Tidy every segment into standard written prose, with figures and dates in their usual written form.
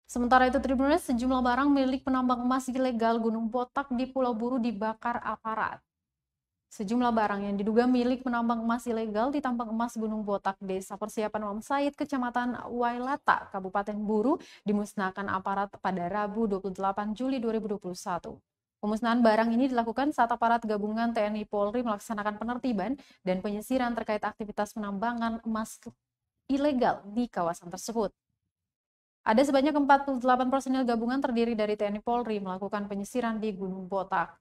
Sementara itu, Tribuners, sejumlah barang milik penambang emas ilegal Gunung Botak di Pulau Buru dibakar aparat. Sejumlah barang yang diduga milik penambang emas ilegal di tambang emas Gunung Botak, Desa Persiapan Wam Said, Kecamatan Wailata, Kabupaten Buru, dimusnahkan aparat pada Rabu 28 Juli 2021. Pemusnahan barang ini dilakukan saat aparat gabungan TNI Polri melaksanakan penertiban dan penyisiran terkait aktivitas penambangan emas ilegal di kawasan tersebut. Ada sebanyak 48 personil gabungan terdiri dari TNI Polri melakukan penyisiran di Gunung Botak.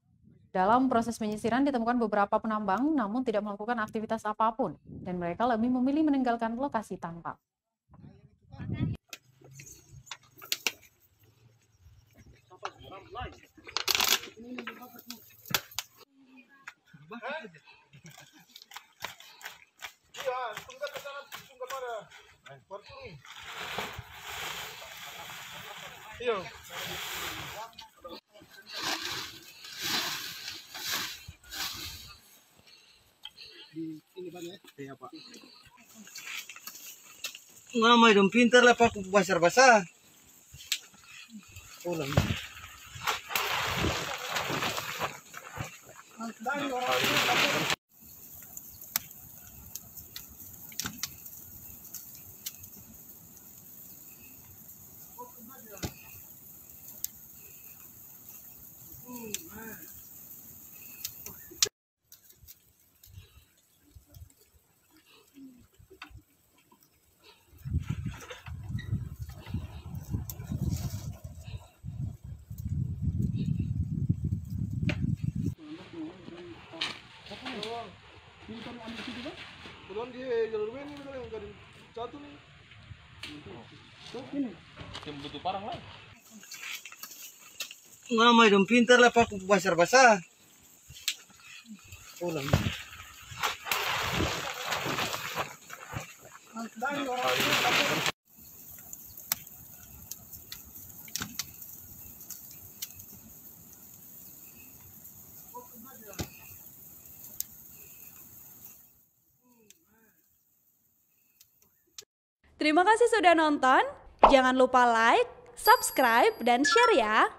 Dalam proses penyisiran ditemukan beberapa penambang namun tidak melakukan aktivitas apapun dan mereka lebih memilih meninggalkan lokasi tambang. Iya. Ini Pak ya? Iya Pak. Ngamai dong pintar lah Pak, basah-basah. Ulang. Belum di jalur ini yang garing satu nih. Ini. Yang butuh parang lah. Ngamai dong pintar lah Pak, basah-basah. Ulang. Terima kasih sudah nonton. Jangan lupa like, subscribe, dan share ya.